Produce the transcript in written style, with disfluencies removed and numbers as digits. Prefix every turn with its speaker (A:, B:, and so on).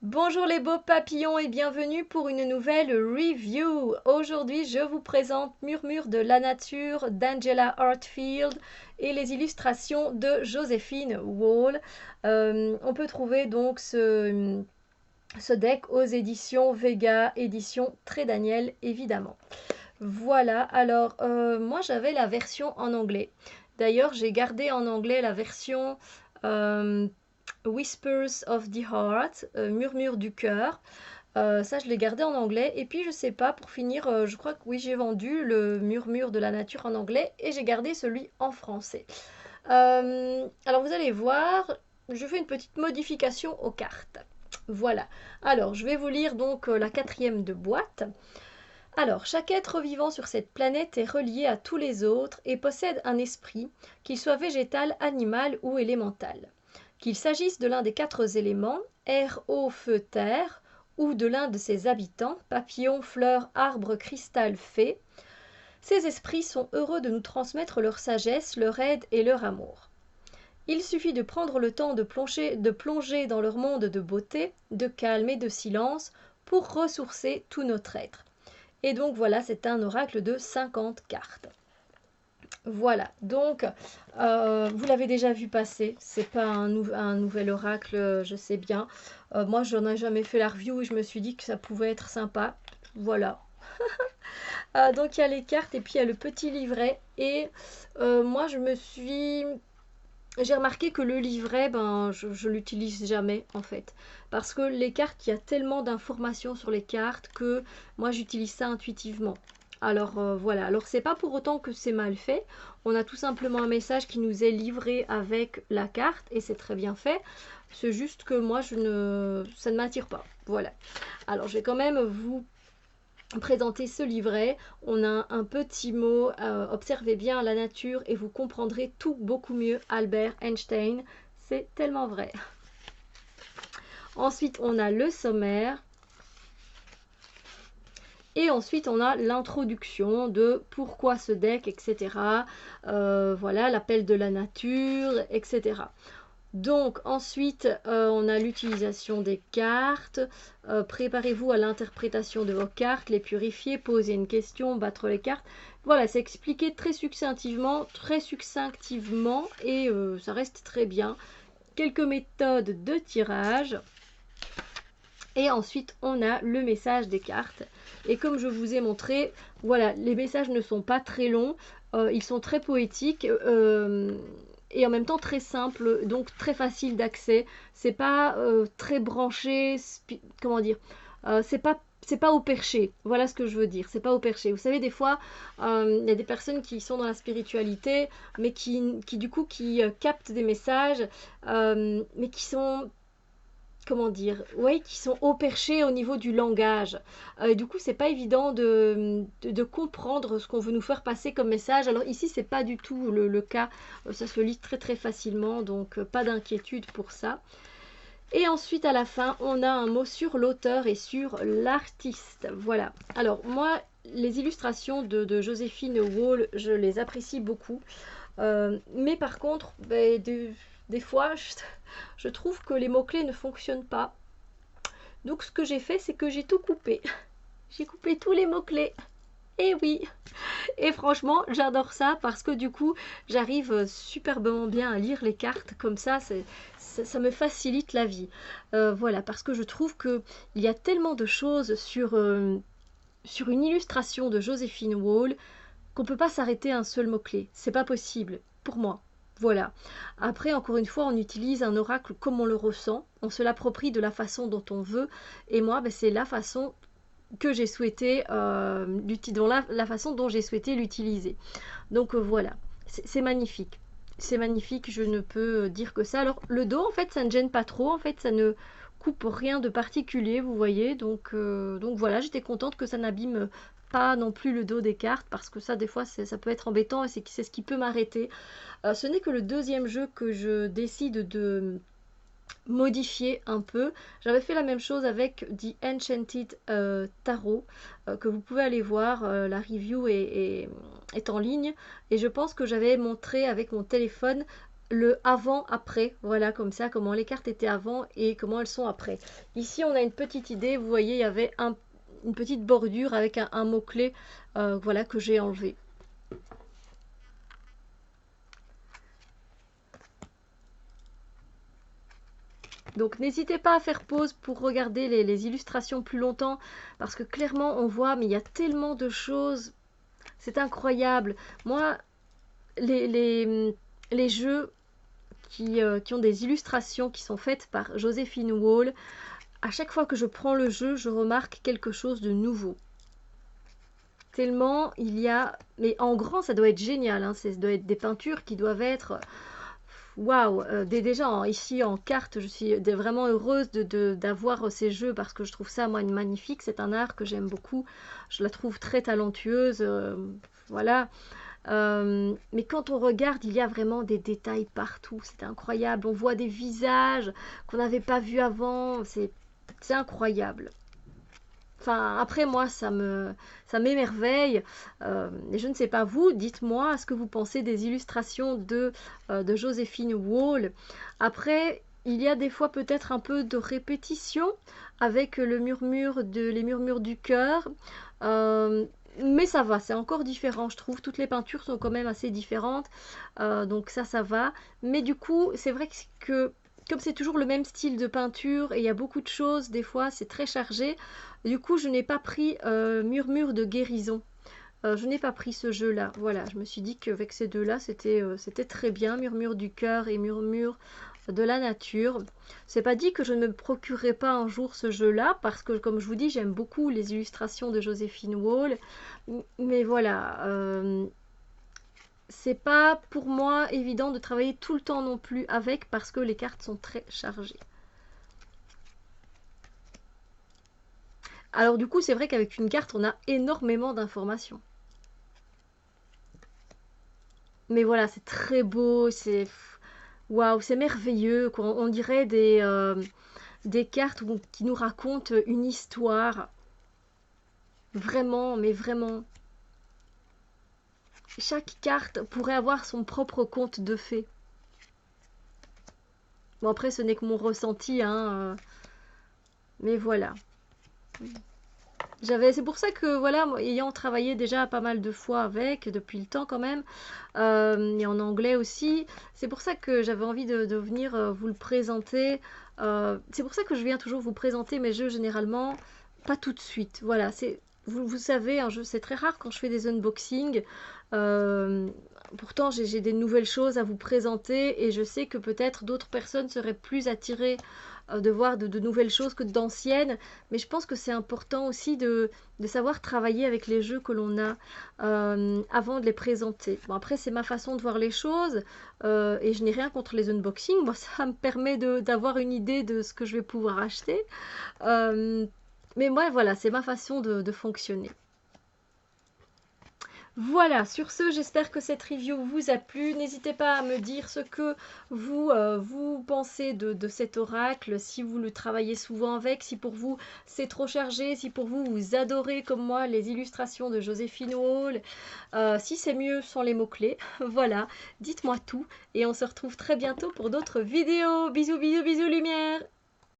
A: Bonjour les beaux papillons et bienvenue pour une nouvelle review. Aujourd'hui, je vous présente Murmure de la nature d'Angela Hartfield et les illustrations de Joséphine Wall. On peut trouver donc ce deck aux éditions Vega, édition Très Daniel évidemment. Voilà, alors moi j'avais la version en anglais. D'ailleurs, j'ai gardé en anglais la version euh, Whispers of the Heart, Murmure du cœur. Ça, je l'ai gardé en anglais. Et puis, je sais pas, pour finir, je crois que oui, j'ai vendu le Murmure de la nature en anglais et j'ai gardé celui en français. Alors, vous allez voir, je fais une petite modification aux cartes. Voilà. Alors, je vais vous lire donc la quatrième de boîte. Alors, chaque être vivant sur cette planète est relié à tous les autres et possède un esprit, qu'il soit végétal, animal ou élémental. Qu'il s'agisse de l'un des quatre éléments, air, eau, feu, terre, ou de l'un de ses habitants, papillons, fleurs, arbres, cristal, fées, ces esprits sont heureux de nous transmettre leur sagesse, leur aide et leur amour. Il suffit de prendre le temps de plonger dans leur monde de beauté, de calme et de silence pour ressourcer tout notre être. Et donc voilà, c'est un oracle de 50 cartes. Voilà, donc vous l'avez déjà vu passer, c'est pas un nouvel oracle, je sais bien. Moi, j'en ai jamais fait la review et je me suis dit que ça pouvait être sympa. Voilà. Donc il y a les cartes et puis il y a le petit livret. Et moi, j'ai remarqué que le livret, ben, je l'utilise jamais en fait. Parce que les cartes, il y a tellement d'informations sur les cartes que moi j'utilise ça intuitivement. Alors voilà, alors c'est pas pour autant que c'est mal fait. On a tout simplement un message qui nous est livré avec la carte et c'est très bien fait. C'est juste que moi ça ne m'attire pas. Voilà. Alors je vais quand même vous présenter ce livret. On a un petit mot, observez bien la nature et vous comprendrez tout beaucoup mieux. Albert Einstein, c'est tellement vrai. Ensuite, on a le sommaire. Et ensuite, on a l'introduction de pourquoi ce deck, etc. Voilà, l'appel de la nature, etc. Donc ensuite, on a l'utilisation des cartes. Préparez-vous à l'interprétation de vos cartes, les purifier, poser une question, battre les cartes. Voilà, c'est expliqué très succinctivement et ça reste très bien. Quelques méthodes de tirage. Et ensuite, on a le message des cartes. Et comme je vous ai montré, voilà, les messages ne sont pas très longs, ils sont très poétiques et en même temps très simples, donc très facile d'accès. C'est pas très branché, comment dire, c'est pas au perché, voilà ce que je veux dire, c'est pas au perché. Vous savez, des fois, il y a des personnes qui sont dans la spiritualité, mais qui du coup, qui captent des messages, mais qui sont comment dire, ouais, qui sont haut perchés au niveau du langage. Du coup, c'est pas évident de comprendre ce qu'on veut nous faire passer comme message. Alors ici, c'est pas du tout le cas. Ça se lit très très facilement, donc pas d'inquiétude pour ça. Et ensuite, à la fin, on a un mot sur l'auteur et sur l'artiste. Voilà. Alors moi, les illustrations de Joséphine Wall, je les apprécie beaucoup. Mais par contre, ben, des fois, je trouve que les mots-clés ne fonctionnent pas. Donc ce que j'ai fait, c'est que j'ai tout coupé. J'ai coupé tous les mots-clés. Et oui. Et franchement, j'adore ça parce que du coup, j'arrive superbement bien à lire les cartes comme ça. Ça me facilite la vie. Voilà, parce que je trouve que il y a tellement de choses sur une illustration de Joséphine Wall qu'on ne peut pas s'arrêter à un seul mot-clé. C'est pas possible, pour moi. Voilà. Après, encore une fois, on utilise un oracle comme on le ressent, on se l'approprie de la façon dont on veut, et moi, ben, c'est la façon que j'ai souhaité, la façon dont j'ai souhaité l'utiliser. Donc voilà, c'est magnifique. C'est magnifique, je ne peux dire que ça. Alors le dos, en fait, ça ne gêne pas trop, en fait, ça ne coupe rien de particulier, vous voyez. Donc voilà, j'étais contente que ça n'abîme pas non plus le dos des cartes parce que ça des fois ça peut être embêtant et c'est ce qui peut m'arrêter. Ce n'est que le deuxième jeu que je décide de modifier un peu. J'avais fait la même chose avec The Enchanted Tarot que vous pouvez aller voir. La review est en ligne et je pense que j'avais montré avec mon téléphone le avant-après, voilà comme ça, comment les cartes étaient avant et comment elles sont après. Ici on a une petite idée, vous voyez il y avait une petite bordure avec un mot-clé, voilà que j'ai enlevé. Donc n'hésitez pas à faire pause pour regarder les illustrations plus longtemps, parce que clairement on voit, mais il y a tellement de choses, c'est incroyable. Moi, les, les, les jeux qui ont des illustrations qui sont faites par Joséphine Wall, à chaque fois que je prends le jeu, je remarque quelque chose de nouveau. Tellement il y a... Mais en grand, ça doit être génial, hein. Ça doit être des peintures qui doivent être... Waouh, déjà ici en carte, je suis vraiment heureuse d'avoir ces jeux parce que je trouve ça moi magnifique. C'est un art que j'aime beaucoup. Je la trouve très talentueuse, voilà. Mais quand on regarde, il y a vraiment des détails partout. C'est incroyable. On voit des visages qu'on n'avait pas vus avant. C'est incroyable. Enfin, après moi, ça m'émerveille. Et je ne sais pas vous, dites-moi ce que vous pensez des illustrations de Joséphine Wall. Après, il y a des fois peut-être un peu de répétition avec les murmures du cœur. Mais ça va, c'est encore différent, je trouve. Toutes les peintures sont quand même assez différentes. Donc ça va. Mais du coup, c'est vrai que comme c'est toujours le même style de peinture et il y a beaucoup de choses, des fois c'est très chargé. Du coup, je n'ai pas pris Murmure de guérison. Je n'ai pas pris ce jeu-là. Voilà, je me suis dit qu'avec ces deux-là, c'était très bien. Murmure du cœur et Murmure de la nature. C'est pas dit que je ne me procurerai pas un jour ce jeu-là, parce que, comme je vous dis, j'aime beaucoup les illustrations de Joséphine Wall. Mais voilà, c'est pas pour moi évident de travailler tout le temps non plus avec, parce que les cartes sont très chargées. Alors du coup, c'est vrai qu'avec une carte, on a énormément d'informations. Mais voilà, c'est très beau, c'est waouh, c'est merveilleux, quoi. On dirait des cartes qui nous racontent une histoire. Vraiment, mais vraiment. Chaque carte pourrait avoir son propre conte de fées. Bon, après, ce n'est que mon ressenti, hein. Mais voilà. C'est pour ça que, voilà, ayant travaillé déjà pas mal de fois avec, depuis le temps quand même, et en anglais aussi, c'est pour ça que j'avais envie de venir vous le présenter. C'est pour ça que je viens toujours vous présenter mes jeux généralement, pas tout de suite. Voilà, vous savez, un jeu, c'est très rare quand je fais des unboxings. Euh, Pourtant, j'ai des nouvelles choses à vous présenter et je sais que peut-être d'autres personnes seraient plus attirées de voir de nouvelles choses que d'anciennes, mais je pense que c'est important aussi de savoir travailler avec les jeux que l'on a avant de les présenter. Bon, après, c'est ma façon de voir les choses et je n'ai rien contre les unboxings. Moi, ça me permet d'avoir une idée de ce que je vais pouvoir acheter. Euh, mais moi, voilà, c'est ma façon de fonctionner. Voilà, sur ce, j'espère que cette review vous a plu. N'hésitez pas à me dire ce que vous pensez de cet oracle, si vous le travaillez souvent avec, si pour vous c'est trop chargé, si pour vous vous adorez comme moi les illustrations de Joséphine Wall, si c'est mieux sans les mots-clés. Voilà, dites-moi tout et on se retrouve très bientôt pour d'autres vidéos. Bisous, bisous, bisous, lumière!